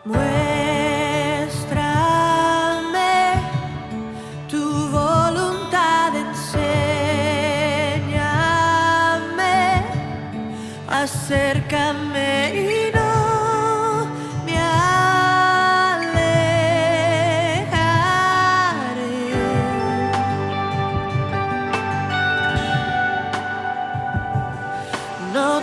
Muéstrame tu voluntad, enséñame, acércame y no me alejaré. No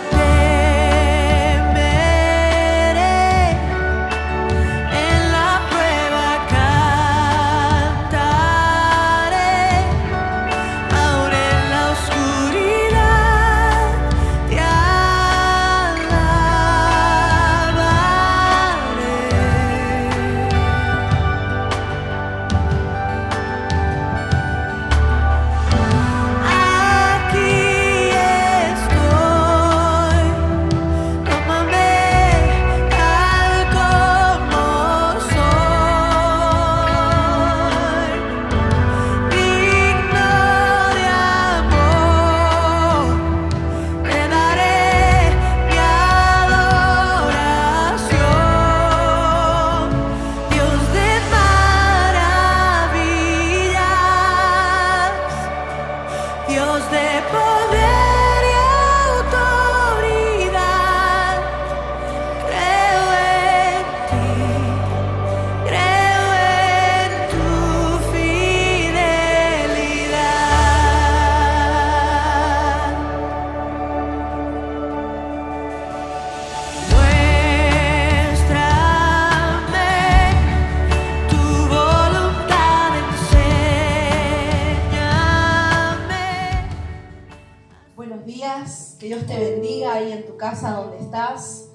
que Dios te bendiga ahí en tu casa donde estás.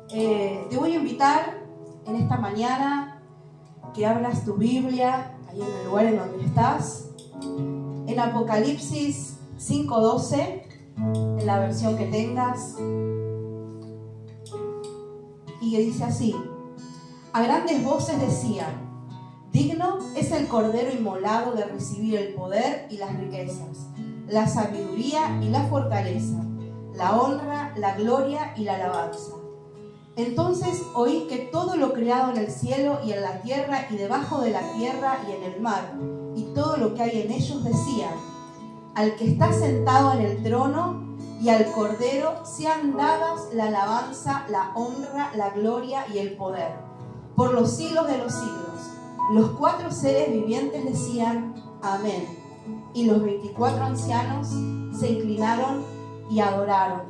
Te voy a invitar en esta mañana que abras tu Biblia ahí en el lugar en donde estás, en Apocalipsis 5:12, en la versión que tengas, y dice así: a grandes voces decían, digno es el Cordero inmolado de recibir el poder y las riquezas, la sabiduría y la fortaleza, la honra, la gloria y la alabanza. Entonces oí que todo lo creado en el cielo y en la tierra y debajo de la tierra y en el mar, y todo lo que hay en ellos decían, al que está sentado en el trono y al Cordero sean dadas la alabanza, la honra, la gloria y el poder, por los siglos de los siglos. Los 4 seres vivientes decían, amén. Y los 24 ancianos se inclinaron y adoraron.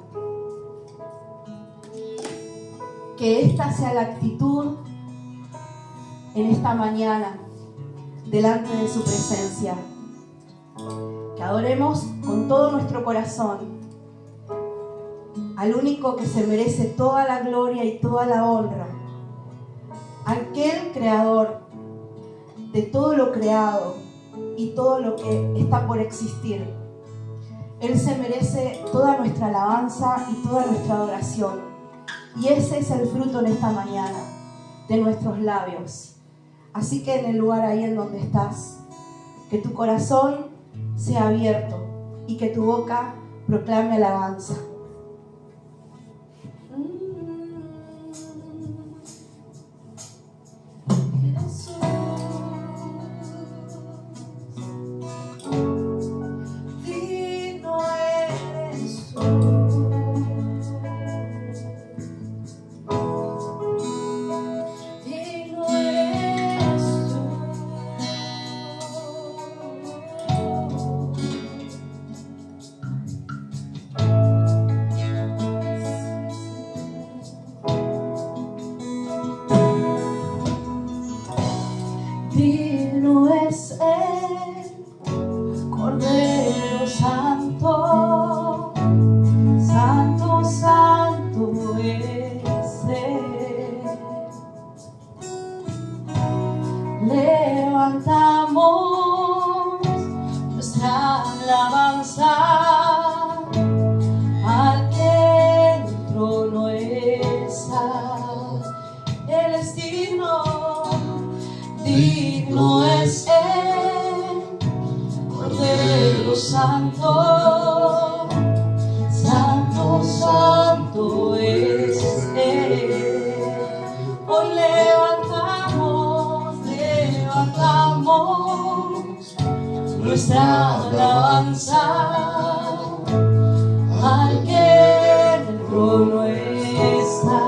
Que esta sea la actitud en esta mañana delante de su presencia. Que adoremos con todo nuestro corazón al único que se merece toda la gloria y toda la honra, aquel creador de todo lo creado y todo lo que está por existir. Él se merece toda nuestra alabanza y toda nuestra adoración. Y ese es el fruto en esta mañana de nuestros labios. Así que en el lugar ahí en donde estás, que tu corazón sea abierto y que tu boca proclame alabanza. Levantamos nuestra alabanza al que en el trono está. Él es digno, digno es Él, Cordero Santo, Santo, Santo es Él. Hoy nuestra alabanza al que en el trono está.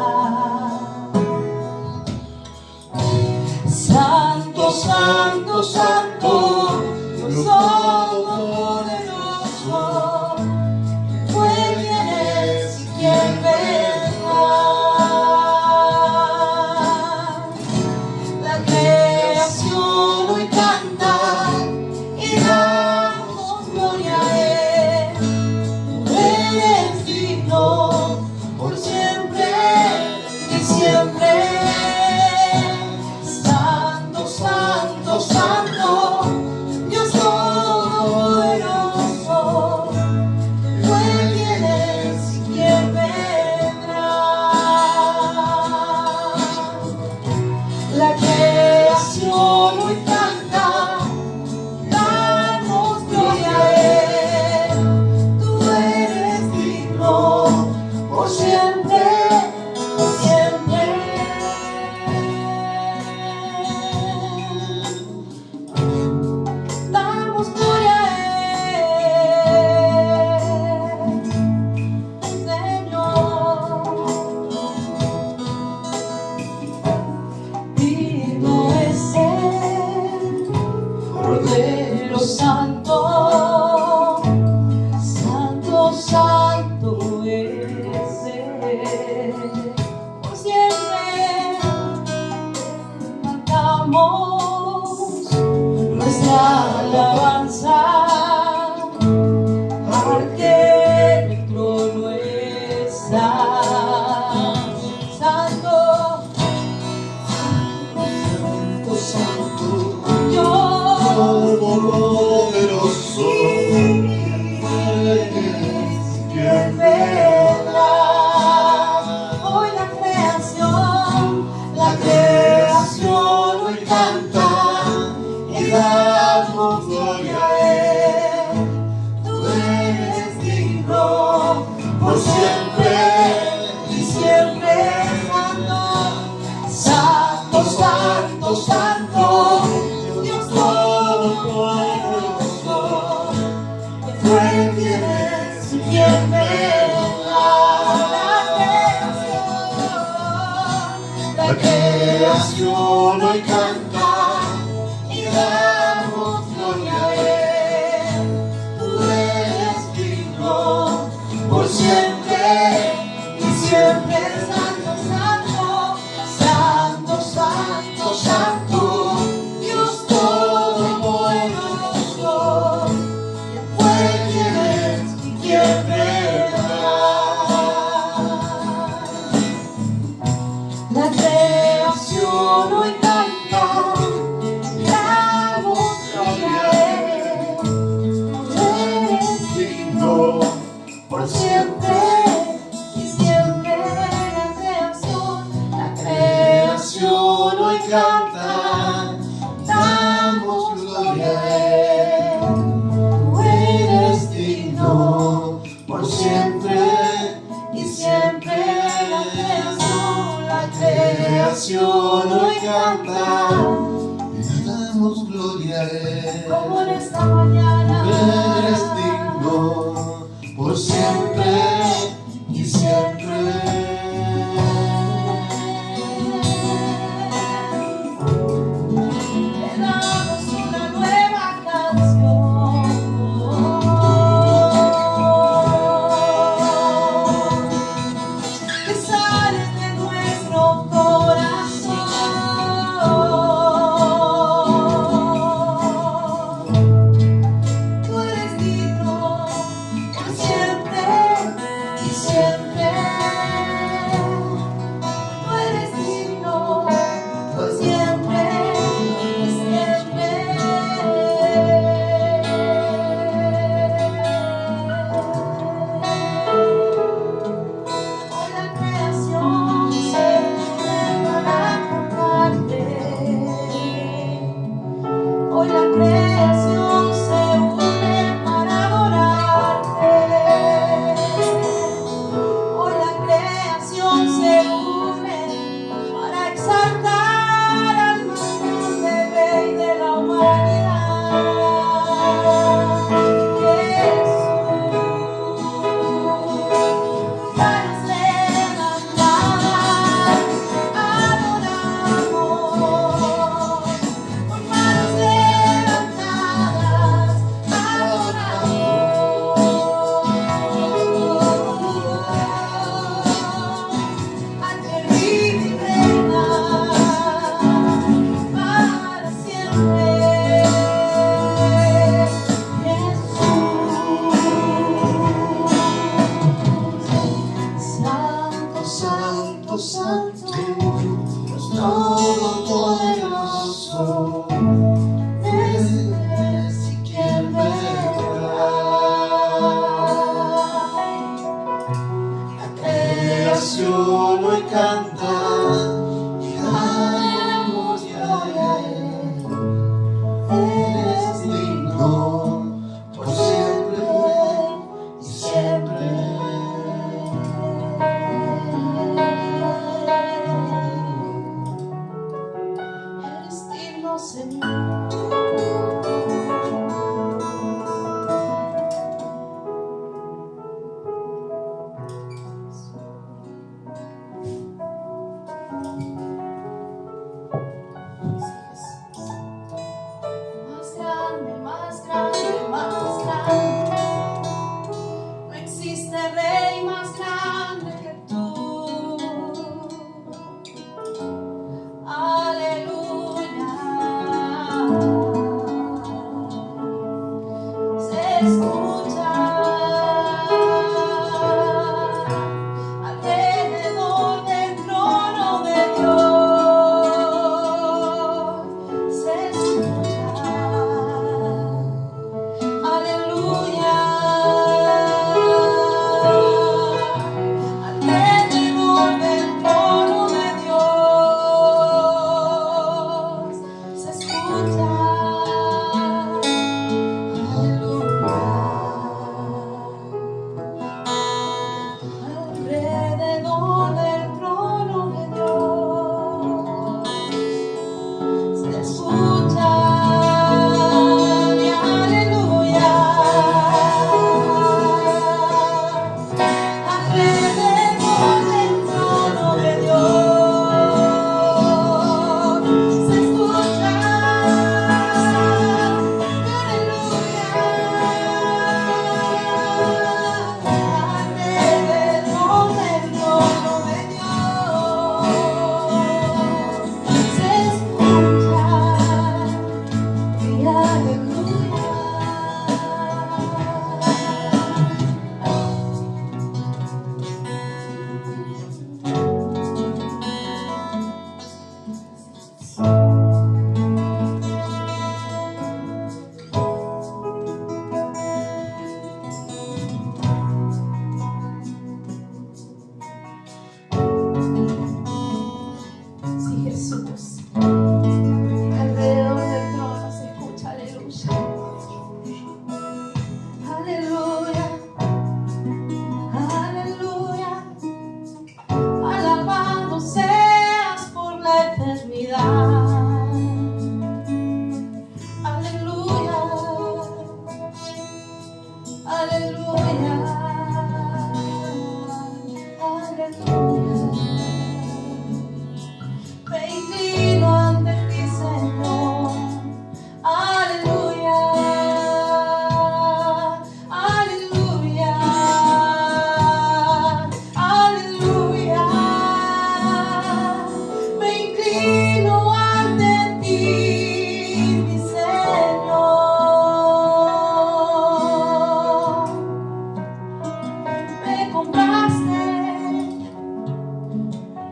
Santo, santo, santo, Dios todopoderoso, fue quien es y quien vendrá. La creación hoy canta y damos gloria a Él. Tú eres digno por siempre y siempre. Santo, santo, santo, Dios todopoderoso, fue quien es y quien vendrá. La creación hoy canta, damos gloria a Él. Tú eres digno por siempre, siempre. Damos gloria a Él, Señor. Digno es Él, Cordero Santo, Santo, Santo es Él. Por siempre cantamos nuestra alabanza al que en el trono está. Santo, santo, santo, Dios Todopoderoso, quien vendrá. Hoy la creación hoy canta y damos gloria a Él. Tú eres digno por siempre y siempre. Santo, santo, santo, Dios todopoderoso, fue quien es y quien vendrá. La creación hoy canta y damos gloria a Él. Tú eres digno por siempre y siempre. Santo, santo, santo, santo, santo, Dios todopoderoso, fue quien es y quien vendrá. La creación hoy canta, damos gloria a Él. Tú eres digno por siempre y siempre. La creación hoy canta, damos gloria a Él. Tú eres digno por siempre y siempre. La creación hoy canta, y damos gloria a Él. como en esta mañana. Eres digno por siempre y siempre. Le damos una nueva canción que sale de nuestro corazón.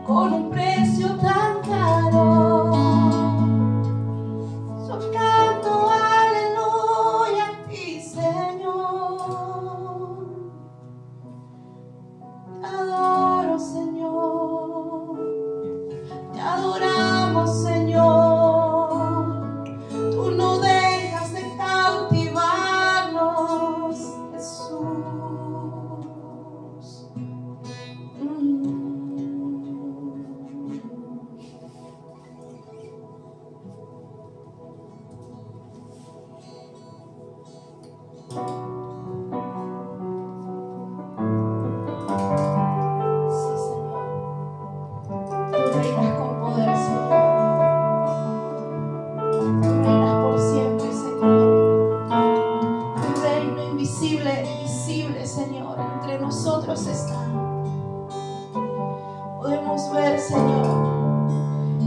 con un precio tan caro. Yo canto aleluya a ti, Señor. Te adoro, Señor. Te adoramos, Señor. Tú no dejas de cautivarnos, Jesús. Sí, Señor. Tú reinas con poder, Señor. Tú reinas por siempre, Señor. Tu reino invisible, visible, Señor, entre nosotros está. Podemos ver, Señor,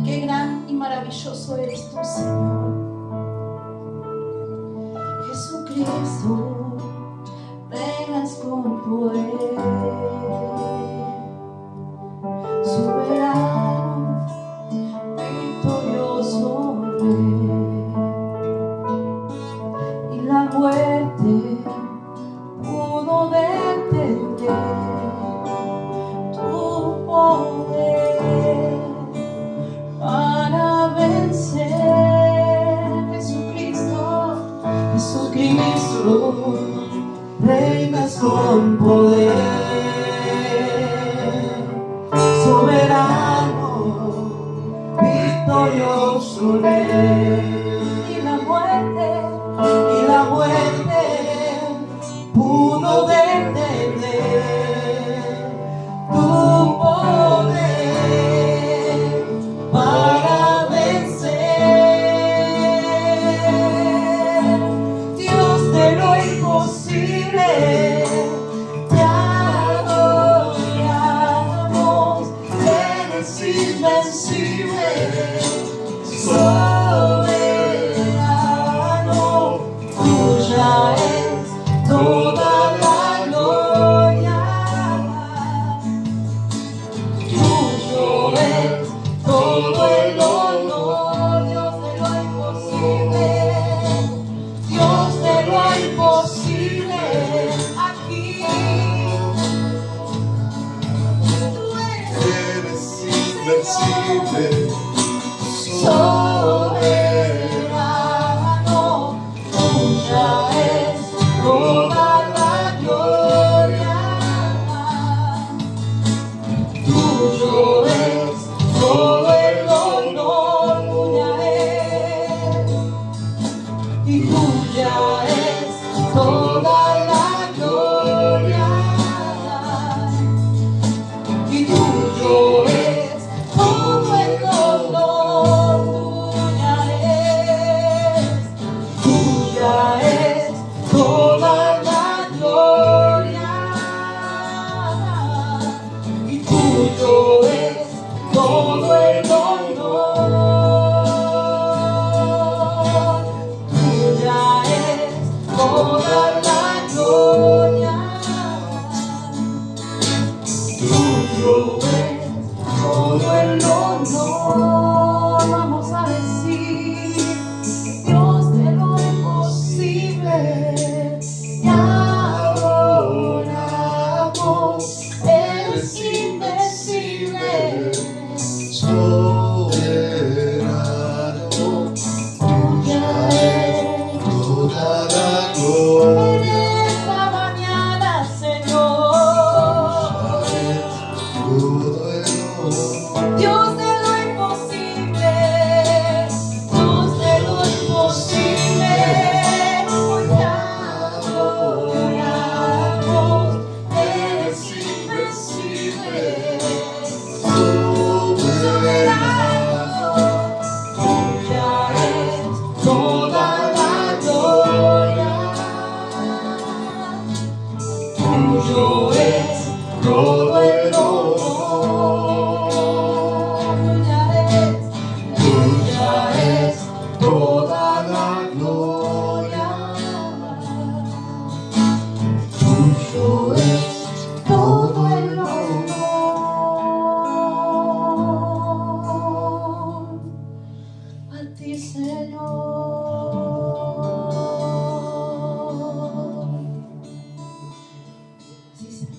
qué gran y maravilloso eres tú, Señor. Jesucristo, reinas con poder, soberano, victorioso Rey, y la muerte pudo detener tu poder para vencer. Jesucristo, Jesucristo, reinas con poder, soberano, victorioso Rey, y la muerte pudo detener tu poder para vencer. Dios de lo imposible, te adoramos, eres invencible, soberano, tuya es toda la gloria. tuyo es todo el honor. Tuya es toda la gloria. Tuyo es todo el honor. A ti, Señor. Sí, Señor.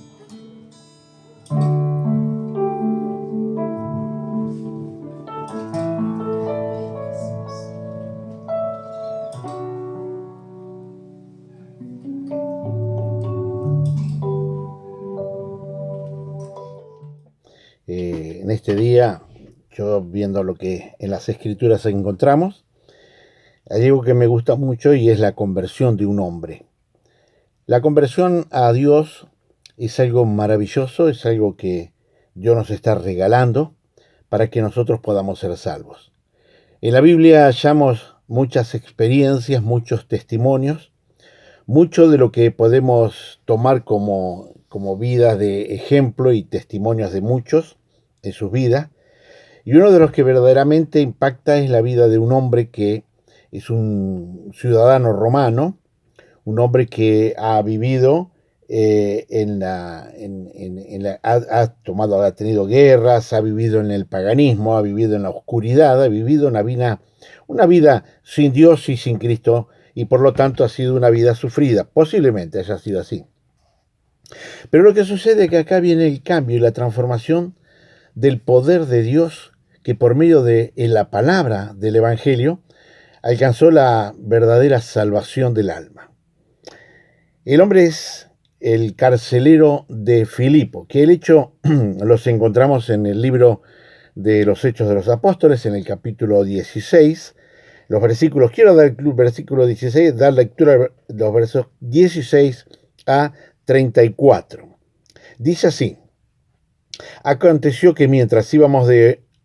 En este día, yo viendo lo que en las escrituras encontramos, hay algo que me gusta mucho y es la conversión de un hombre. La conversión a Dios es algo maravilloso, es algo que Dios nos está regalando para que nosotros podamos ser salvos. En la Biblia hallamos muchas experiencias, muchos testimonios, mucho de lo que podemos tomar como vidas de ejemplo y testimonios de muchos en sus vidas. Y uno de los que verdaderamente impacta es la vida de un hombre que es un ciudadano romano, un hombre que ha vivido ha tenido guerras, ha vivido en el paganismo, ha vivido en la oscuridad, ha vivido una vida sin Dios y sin Cristo, y por lo tanto ha sido una vida sufrida. Posiblemente haya sido así. Pero lo que sucede es que acá viene el cambio y la transformación del poder de Dios, que por medio de la palabra del Evangelio alcanzó la verdadera salvación del alma. El hombre es el carcelero de Filipo, que el hecho los encontramos en el libro de los Hechos de los Apóstoles, en el capítulo 16, los versículos, quiero dar el versículo 16, dar lectura de los versos 16 a 34. Dice así: aconteció que mientras íbamos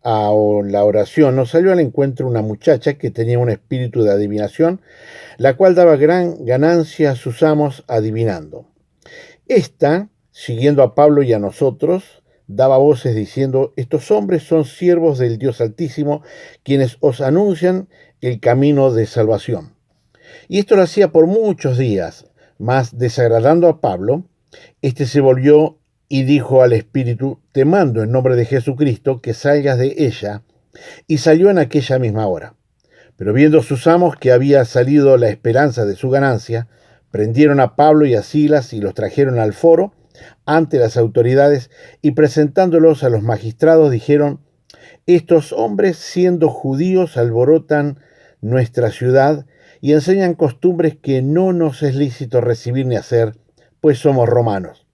a la oración, nos salió al encuentro una muchacha que tenía un espíritu de adivinación, la cual daba gran ganancia a sus amos adivinando. Esta, siguiendo a Pablo y a nosotros, daba voces diciendo: estos hombres son siervos del Dios Altísimo, quienes os anuncian el camino de salvación. Y esto lo hacía por muchos días, mas desagradando a Pablo, este se volvió y dijo al espíritu: te mando en nombre de Jesucristo que salgas de ella, y salió en aquella misma hora. Pero viendo sus amos que había salido la esperanza de su ganancia, prendieron a Pablo y a Silas y los trajeron al foro ante las autoridades, y presentándolos a los magistrados dijeron: estos hombres, siendo judíos, alborotan nuestra ciudad y enseñan costumbres que no nos es lícito recibir ni hacer, pues somos romanos.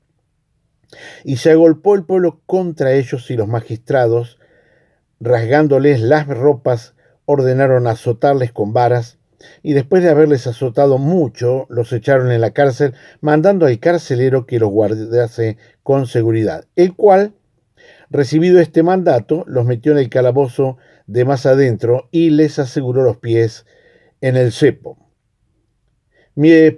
Y se agolpó el pueblo contra ellos, y los magistrados, rasgándoles las ropas, ordenaron azotarles con varas, y después de haberles azotado mucho, los echaron en la cárcel, mandando al carcelero que los guardase con seguridad, el cual, recibido este mandato, los metió en el calabozo de más adentro y les aseguró los pies en el cepo.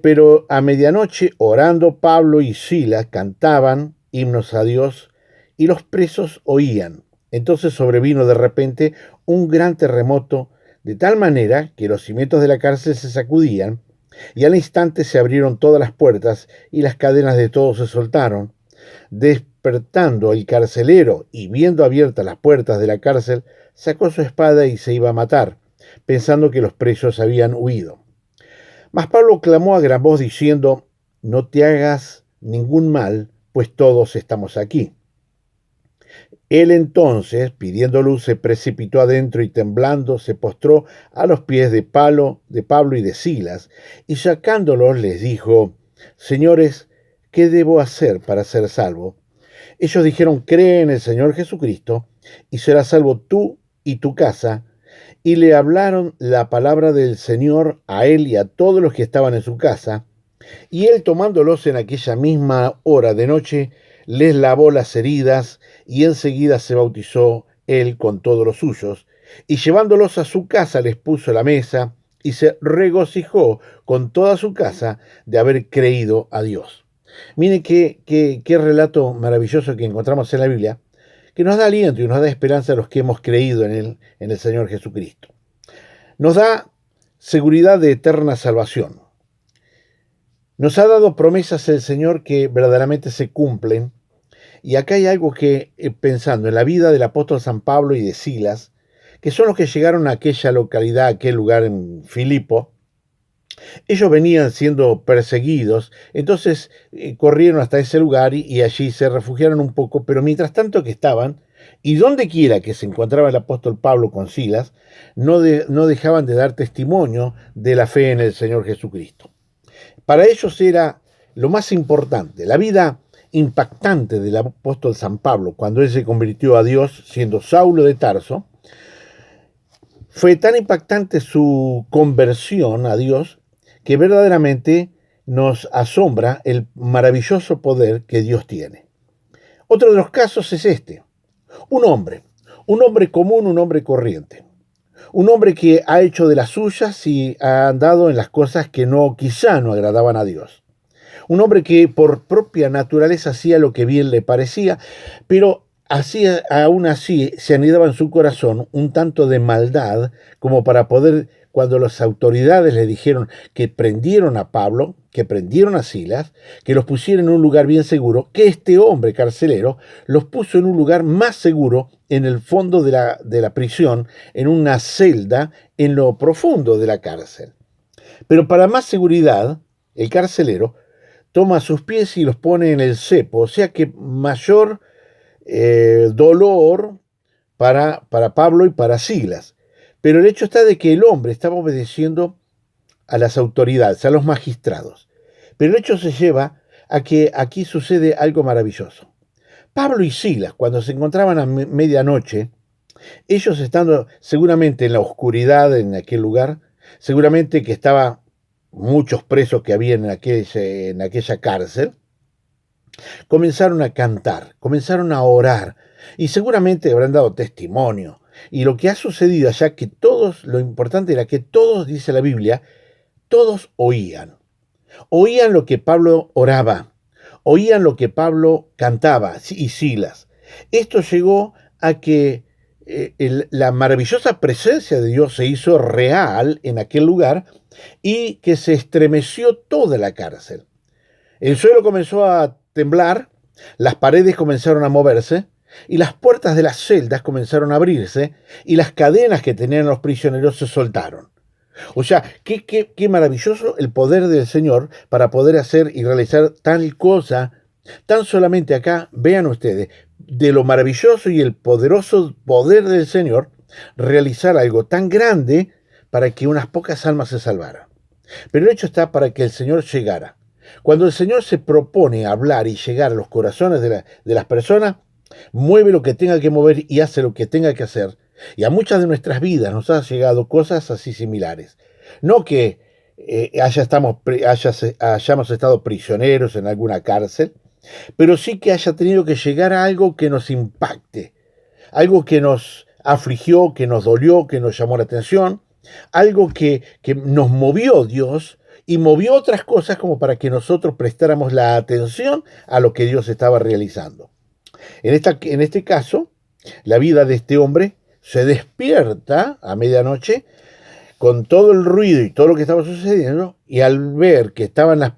Pero a medianoche, orando, Pablo y Silas cantaban himnos a Dios, y los presos oían. Entonces sobrevino de repente un gran terremoto, de tal manera que los cimientos de la cárcel se sacudían, y al instante se abrieron todas las puertas, y las cadenas de todos se soltaron. Despertando el carcelero y viendo abiertas las puertas de la cárcel, sacó su espada y se iba a matar, pensando que los presos habían huido. Mas Pablo clamó a gran voz diciendo: no te hagas ningún mal, pues todos estamos aquí. Él entonces, pidiendo luz, se precipitó adentro y temblando se postró a los pies de Pablo y de Silas, y sacándolos les dijo: señores, ¿qué debo hacer para ser salvo? Ellos dijeron: cree en el Señor Jesucristo, y serás salvo tú y tu casa. Y le hablaron la palabra del Señor a él y a todos los que estaban en su casa. Y él, tomándolos en aquella misma hora de noche, les lavó las heridas, y enseguida se bautizó él con todos los suyos, y llevándolos a su casa les puso la mesa, y se regocijó con toda su casa de haber creído a Dios. Miren qué relato maravilloso que encontramos en la Biblia, que nos da aliento y nos da esperanza a los que hemos creído en Él, en el Señor Jesucristo. Nos da seguridad de eterna salvación. Nos ha dado promesas el Señor que verdaderamente se cumplen. Y acá hay algo que, pensando en la vida del apóstol San Pablo y de Silas, que son los que llegaron a aquella localidad, a aquel lugar en Filipo, ellos venían siendo perseguidos, entonces corrieron hasta ese lugar y allí se refugiaron un poco, pero mientras tanto que estaban, y donde quiera que se encontraba el apóstol Pablo con Silas, no dejaban de dar testimonio de la fe en el Señor Jesucristo. Para ellos era lo más importante, la vida impactante del apóstol San Pablo, cuando él se convirtió a Dios siendo Saulo de Tarso. Fue tan impactante su conversión a Dios que verdaderamente nos asombra el maravilloso poder que Dios tiene. Otro de los casos es este. Un hombre común, un hombre corriente. Un hombre que ha hecho de las suyas y ha andado en las cosas que quizá no agradaban a Dios. Un hombre que por propia naturaleza hacía lo que bien le parecía, pero aún así se anidaba en su corazón un tanto de maldad como para poder, cuando las autoridades le dijeron que prendieron a Pablo, que prendieron a Silas, que los pusieran en un lugar bien seguro, que este hombre carcelero los puso en un lugar más seguro en el fondo de la prisión, en una celda en lo profundo de la cárcel. Pero para más seguridad, el carcelero toma sus pies y los pone en el cepo, o sea que mayor dolor para Pablo y para Silas. Pero el hecho está de que el hombre estaba obedeciendo a las autoridades, a los magistrados. Pero el hecho se lleva a que aquí sucede algo maravilloso. Pablo y Silas, cuando se encontraban a medianoche, ellos estando seguramente en la oscuridad en aquel lugar, seguramente que estaba muchos presos que había en aquella cárcel, comenzaron a cantar, comenzaron a orar y seguramente habrán dado testimonio. Y lo que ha sucedido allá, que todos, lo importante era que todos, dice la Biblia, todos oían. Oían lo que Pablo oraba, oían lo que Pablo cantaba y Silas. Esto llegó a que la maravillosa presencia de Dios se hizo real en aquel lugar y que se estremeció toda la cárcel. El suelo comenzó a temblar, las paredes comenzaron a moverse y las puertas de las celdas comenzaron a abrirse y las cadenas que tenían los prisioneros se soltaron. O sea, qué maravilloso el poder del Señor para poder hacer y realizar tal cosa. Tan solamente acá, vean ustedes, de lo maravilloso y el poderoso poder del Señor, realizar algo tan grande para que unas pocas almas se salvaran. Pero el hecho está para que el Señor llegara. Cuando el Señor se propone hablar y llegar a los corazones de las personas, mueve lo que tenga que mover y hace lo que tenga que hacer. Y a muchas de nuestras vidas nos han llegado cosas así similares. No que hayamos estado prisioneros en alguna cárcel, pero sí que haya tenido que llegar a algo que nos impacte, algo que nos afligió, que nos dolió, que nos llamó la atención, algo que nos movió Dios y movió otras cosas como para que nosotros prestáramos la atención a lo que Dios estaba realizando. En este caso, la vida de este hombre se despierta a medianoche con todo el ruido y todo lo que estaba sucediendo, y al ver que estaban las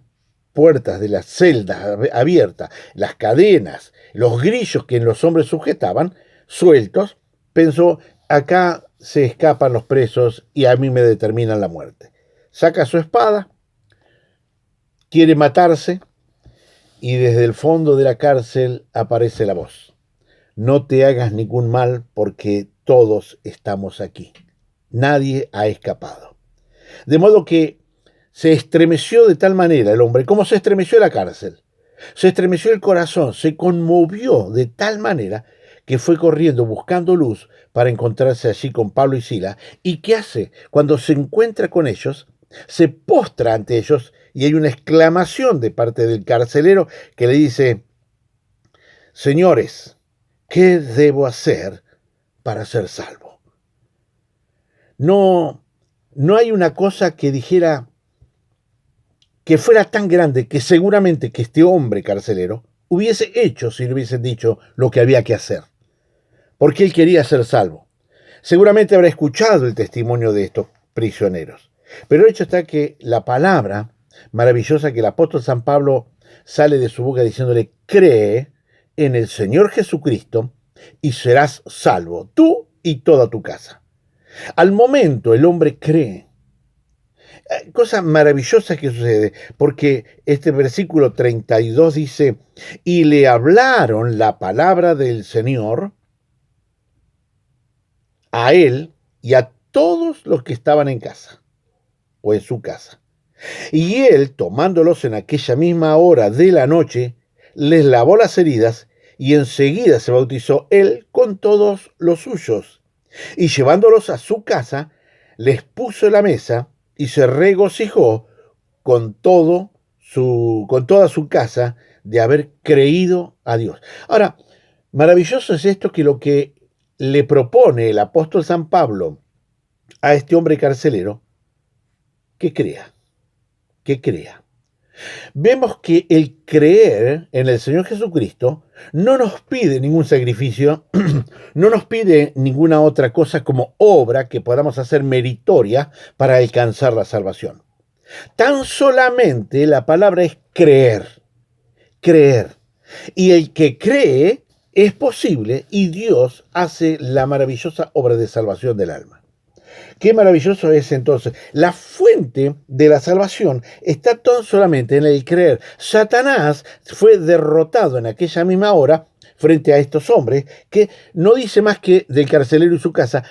puertas de las celdas abiertas, las cadenas, los grillos que los hombres sujetaban, sueltos, pensó, acá se escapan los presos y a mí me determinan la muerte. Saca su espada, quiere matarse, y desde el fondo de la cárcel aparece la voz. No te hagas ningún mal porque todos estamos aquí. Nadie ha escapado. De modo que se estremeció de tal manera el hombre, como se estremeció la cárcel. Se estremeció el corazón, se conmovió de tal manera que fue corriendo buscando luz para encontrarse allí con Pablo y Silas. ¿Y qué hace? Cuando se encuentra con ellos, se postra ante ellos y hay una exclamación de parte del carcelero que le dice: señores, ¿qué debo hacer para ser salvo? No hay una cosa que dijera que fuera tan grande que seguramente que este hombre carcelero hubiese hecho si le hubiesen dicho lo que había que hacer, porque él quería ser salvo. Seguramente habrá escuchado el testimonio de estos prisioneros, pero el hecho está que la palabra maravillosa que el apóstol San Pablo sale de su boca diciéndole: cree en el Señor Jesucristo y serás salvo, tú y toda tu casa. Al momento el hombre cree. Cosa maravillosa que sucede, porque este versículo 32 dice: y le hablaron la palabra del Señor a él y a todos los que estaban en casa, o en su casa. Y él, tomándolos en aquella misma hora de la noche, les lavó las heridas, y enseguida se bautizó él con todos los suyos. Y llevándolos a su casa, les puso la mesa, y se regocijó con toda su casa de haber creído a Dios. Ahora, maravilloso es esto, que lo que le propone el apóstol San Pablo a este hombre carcelero, que crea. Vemos que el creer en el Señor Jesucristo no nos pide ningún sacrificio, no nos pide ninguna otra cosa como obra que podamos hacer meritoria para alcanzar la salvación. Tan solamente la palabra es creer. Y el que cree es posible, y Dios hace la maravillosa obra de salvación del alma. Qué maravilloso es entonces. La fuente de la salvación está tan solamente en el creer. Satanás fue derrotado en aquella misma hora frente a estos hombres, que no dice más que del carcelero y su casa.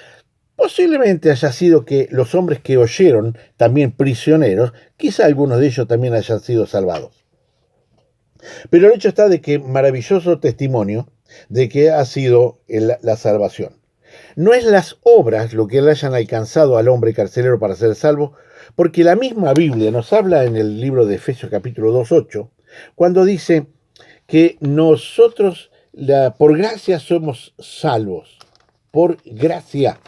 Posiblemente haya sido que los hombres que oyeron, también prisioneros, quizá algunos de ellos también hayan sido salvados. Pero el hecho está de que maravilloso testimonio de que ha sido la salvación. No es las obras lo que le hayan alcanzado al hombre carcelero para ser salvo, porque la misma Biblia nos habla en el libro de Efesios capítulo 2:8, cuando dice que nosotros por gracia somos salvos, por gracia,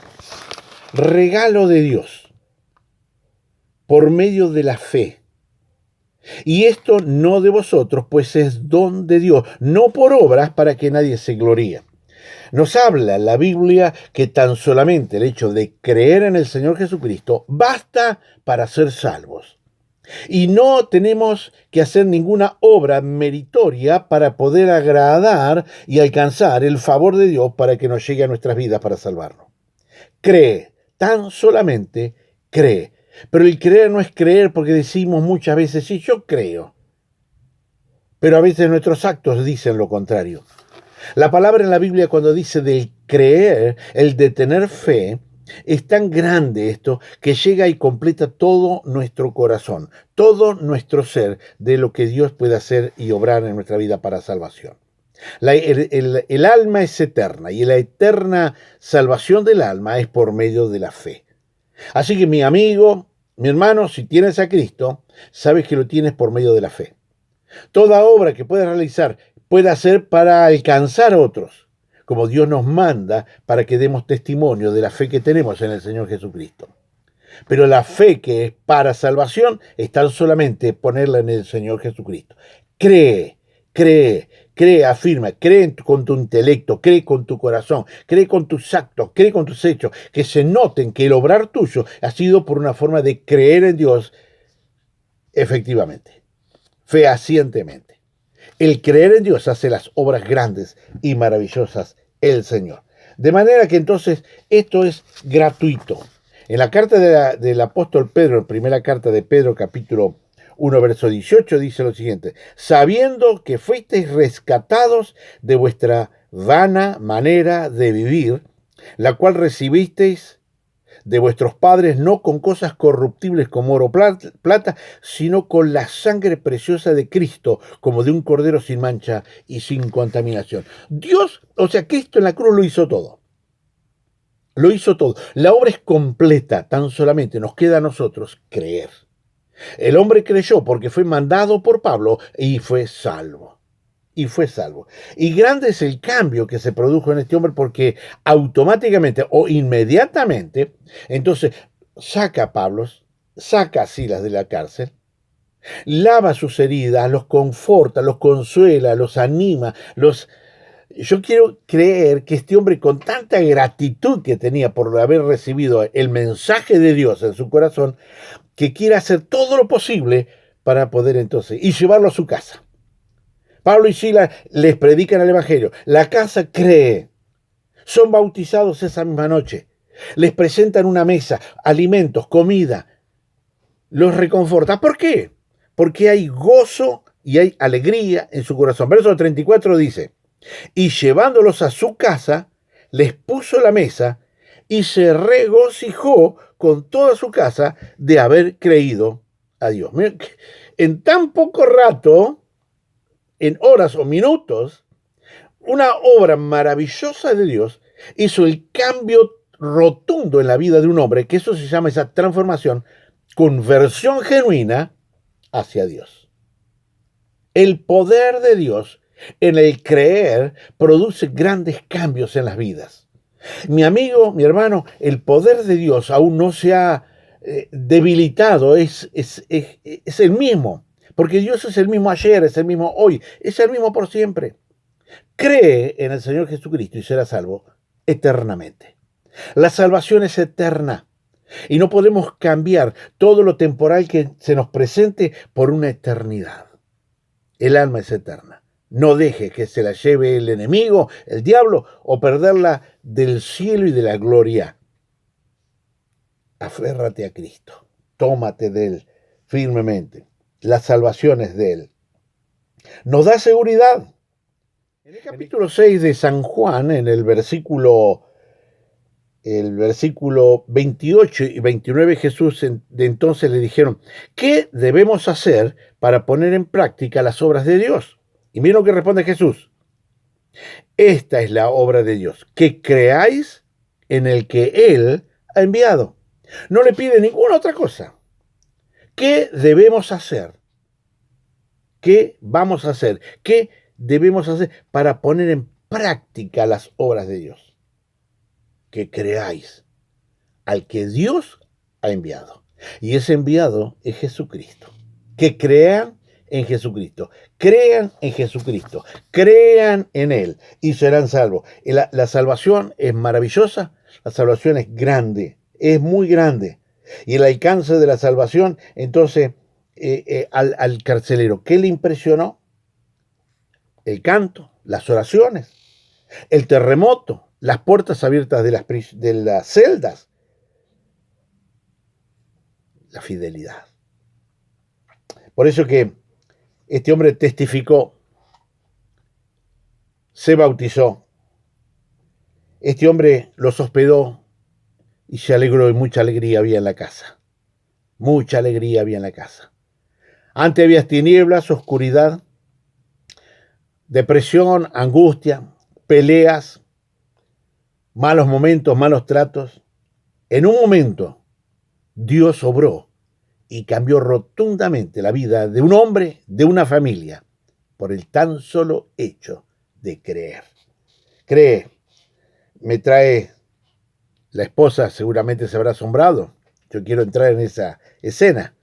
regalo de Dios, por medio de la fe. Y esto no de vosotros, pues es don de Dios, no por obras para que nadie se gloríe. Nos habla la Biblia que tan solamente el hecho de creer en el Señor Jesucristo basta para ser salvos. Y no tenemos que hacer ninguna obra meritoria para poder agradar y alcanzar el favor de Dios para que nos llegue a nuestras vidas para salvarnos. Cree, tan solamente cree. Pero el creer no es creer porque decimos muchas veces: sí, yo creo. Pero a veces nuestros actos dicen lo contrario. La palabra en la Biblia, cuando dice del creer, el de tener fe, es tan grande esto que llega y completa todo nuestro corazón, todo nuestro ser, de lo que Dios puede hacer y obrar en nuestra vida para salvación. El alma es eterna, y la eterna salvación del alma es por medio de la fe. Así que, mi amigo, mi hermano, si tienes a Cristo, sabes que lo tienes por medio de la fe. Toda obra que puedas realizar puede hacer para alcanzar a otros, como Dios nos manda para que demos testimonio de la fe que tenemos en el Señor Jesucristo. Pero la fe que es para salvación es tan solamente ponerla en el Señor Jesucristo. Cree, afirma, cree con tu intelecto, cree con tu corazón, cree con tus actos, cree con tus hechos, que se noten que el obrar tuyo ha sido por una forma de creer en Dios efectivamente, fehacientemente. El creer en Dios hace las obras grandes y maravillosas el Señor. De manera que entonces esto es gratuito. En la carta del apóstol Pedro, en primera carta de Pedro, capítulo 1, verso 18, dice lo siguiente: sabiendo que fuisteis rescatados de vuestra vana manera de vivir, la cual recibisteis de vuestros padres, no con cosas corruptibles como oro o plata, sino con la sangre preciosa de Cristo, como de un cordero sin mancha y sin contaminación. Dios, o sea, Cristo en la cruz lo hizo todo. Lo hizo todo. La obra es completa, tan solamente nos queda a nosotros creer. El hombre creyó porque fue mandado por Pablo y fue salvo. Y grande es el cambio que se produjo en este hombre, porque automáticamente o inmediatamente, entonces saca a Silas de la cárcel, lava sus heridas, los conforta, los consuela, los anima, Yo quiero creer que este hombre, con tanta gratitud que tenía por haber recibido el mensaje de Dios en su corazón, que quiere hacer todo lo posible para poder entonces y llevarlo a su casa. Pablo y Silas les predican el Evangelio. La casa cree. Son bautizados esa misma noche. Les presentan una mesa, alimentos, comida. Los reconforta. ¿Por qué? Porque hay gozo y hay alegría en su corazón. Verso 34 dice: y llevándolos a su casa, les puso la mesa y se regocijó con toda su casa de haber creído a Dios. Miren, en tan poco rato, en horas o minutos, una obra maravillosa de Dios hizo el cambio rotundo en la vida de un hombre, que eso se llama, esa transformación, conversión genuina hacia Dios. El poder de Dios en el creer produce grandes cambios en las vidas. Mi amigo, mi hermano, el poder de Dios aún no se ha debilitado, es el mismo, porque Dios es el mismo ayer, es el mismo hoy, es el mismo por siempre. Cree en el Señor Jesucristo y será salvo eternamente. La salvación es eterna y no podemos cambiar todo lo temporal que se nos presente por una eternidad. El alma es eterna. No deje que se la lleve el enemigo, el diablo, o perderla del cielo y de la gloria. Aférrate a Cristo. Tómate de Él firmemente. La salvación es de Él. Nos da seguridad. En el capítulo 6 de San Juan, en el versículo 28 y 29, Jesús de entonces le dijeron: ¿qué debemos hacer para poner en práctica las obras de Dios? Y miren lo que responde Jesús: esta es la obra de Dios, que creáis en el que Él ha enviado. No le pide ninguna otra cosa. ¿Qué debemos hacer? ¿Qué vamos a hacer? ¿Qué debemos hacer para poner en práctica las obras de Dios? Que creáis al que Dios ha enviado. Y ese enviado es Jesucristo. Que crean en Jesucristo. Crean en Jesucristo. Crean en Él y serán salvos. La salvación es maravillosa. La salvación es grande. Es muy grande. Y el alcance de la salvación, entonces, al carcelero, ¿qué le impresionó? El canto, las oraciones, el terremoto, las puertas abiertas de las celdas, la fidelidad. Por eso que este hombre testificó, se bautizó, este hombre los hospedó y se alegró, y mucha alegría había en la casa. Mucha alegría había en la casa. Antes había tinieblas, oscuridad, depresión, angustia, peleas, malos momentos, malos tratos. En un momento, Dios obró y cambió rotundamente la vida de un hombre, de una familia, por el tan solo hecho de creer. Cree, me trae la esposa, seguramente se habrá asombrado. Yo quiero entrar en esa escena.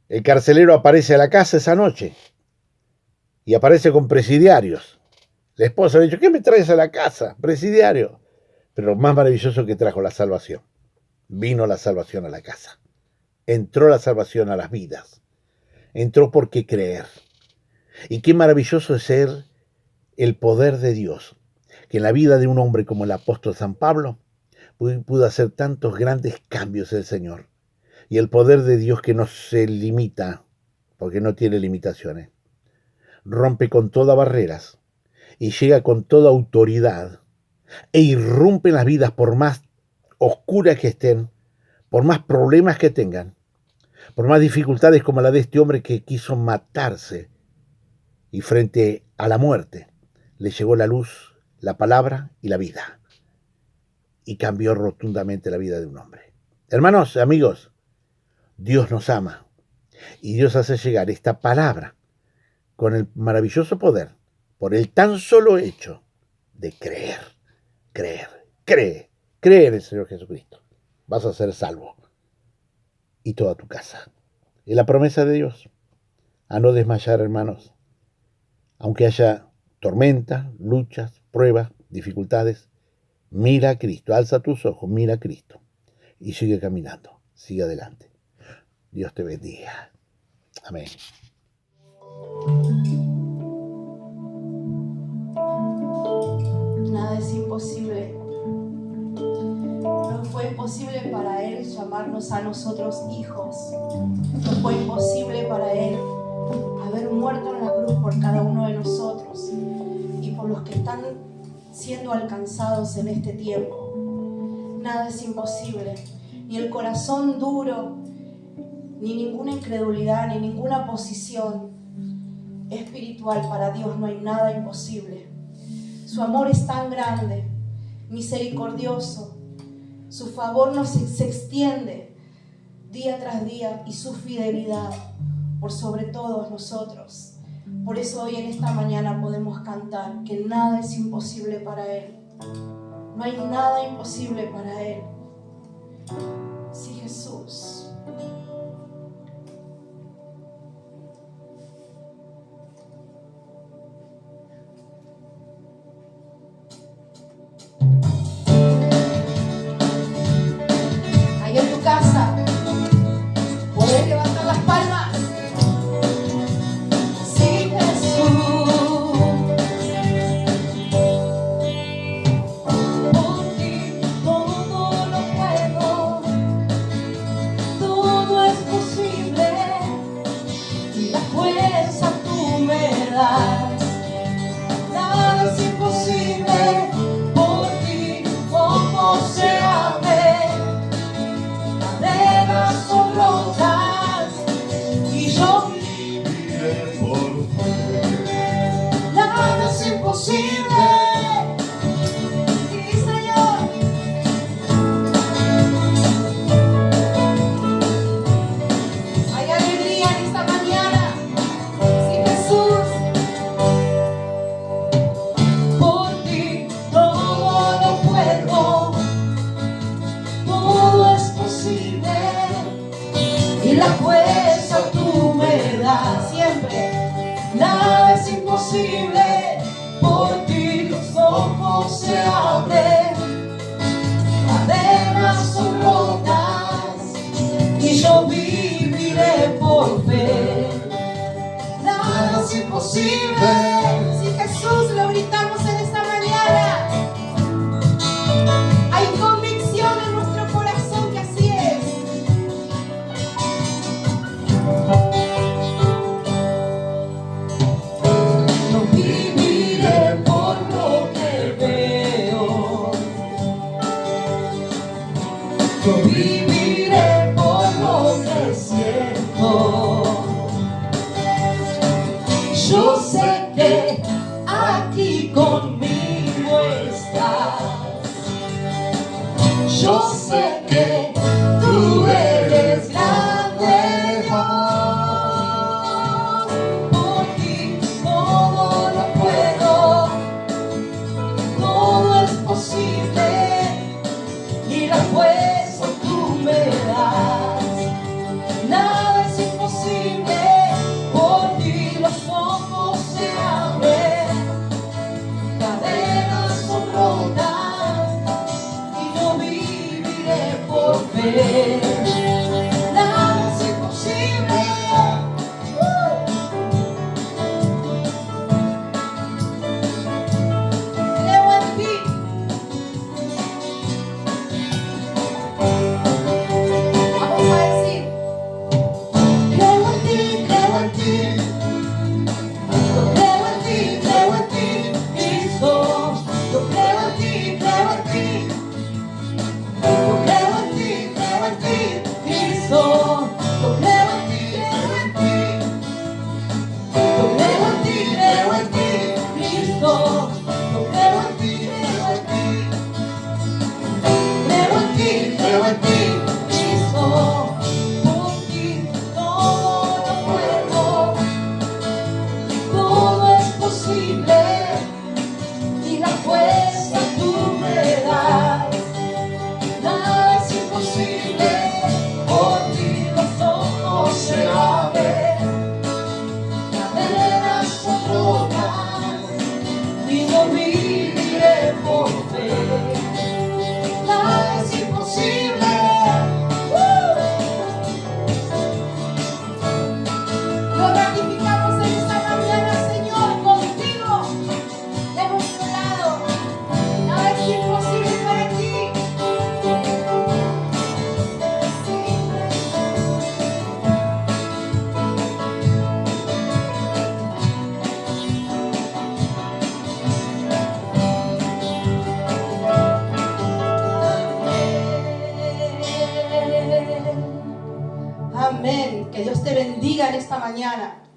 El carcelero aparece a la casa esa noche y aparece con presidiarios. La esposa le ha dicho: ¿qué me traes a la casa, presidiario? Pero lo más maravilloso que trajo la salvación. Vino la salvación a la casa. Entró la salvación a las vidas. Entró porque creer. Y qué maravilloso es ser el poder de Dios, que en la vida de un hombre como el apóstol San Pablo pudo hacer tantos grandes cambios el Señor. Y el poder de Dios, que no se limita, porque no tiene limitaciones, rompe con todas barreras y llega con toda autoridad e irrumpe en las vidas, por más oscuras que estén, por más problemas que tengan, por más dificultades como la de este hombre que quiso matarse, y frente a la muerte le llegó la luz, la palabra y la vida, y cambió rotundamente la vida de un hombre. Hermanos, amigos, Dios nos ama y Dios hace llegar esta palabra con el maravilloso poder, por el tan solo hecho de creer, cree en el Señor Jesucristo. Vas a ser salvo, y toda tu casa. Es la promesa de Dios, a no desmayar, hermanos. Aunque haya tormentas, luchas, pruebas, dificultades, mira a Cristo, alza tus ojos, mira a Cristo y sigue caminando, sigue adelante. Dios te bendiga. Amén. Nada es imposible. No fue imposible para Él llamarnos a nosotros hijos. No fue imposible para Él haber muerto en la cruz por cada uno de nosotros y por los que están siendo alcanzados en este tiempo. Nada es imposible. Ni el corazón duro, ni ninguna incredulidad, ni ninguna posición espiritual. Para Dios no hay nada imposible. Su amor es tan grande, misericordioso. Su favor se extiende día tras día y su fidelidad por sobre todos nosotros. Por eso hoy en esta mañana podemos cantar que nada es imposible para Él. No hay nada imposible para Él. Sí, Jesús. Ahí en tu casa, puedes levantar las palmas. Sí, Jesús. Por ti todo lo puedo, todo es posible, y la fuerza tú me das. Nada es imposible, por ti todo se abre. Cadenas son rotas y yo viviré por fe. nada es imposible. Sí, Señor. Hay alegría en esta mañana. Sí, Jesús. Por ti todo lo puedo, todo es posible, y la fuerza tú me das siempre. Nada es imposible, por ti los ojos se abren, cadenas son rotas y yo viviré por fe. Nada es imposible. Si Jesús lo gritamos en esta mañana, hay convicción en nuestro corazón que así es. No viviré por lo que veo, yo viviré por lo que siento. Yo sé que aquí conmigo estás. Yo sé que tú eres grande, Dios. Por ti todo lo puedo, todo es posible, y la fuerza tú me das. Nada es imposible, por ti los ojos se abren, cadenas son rotas y yo viviré por en esta mañana.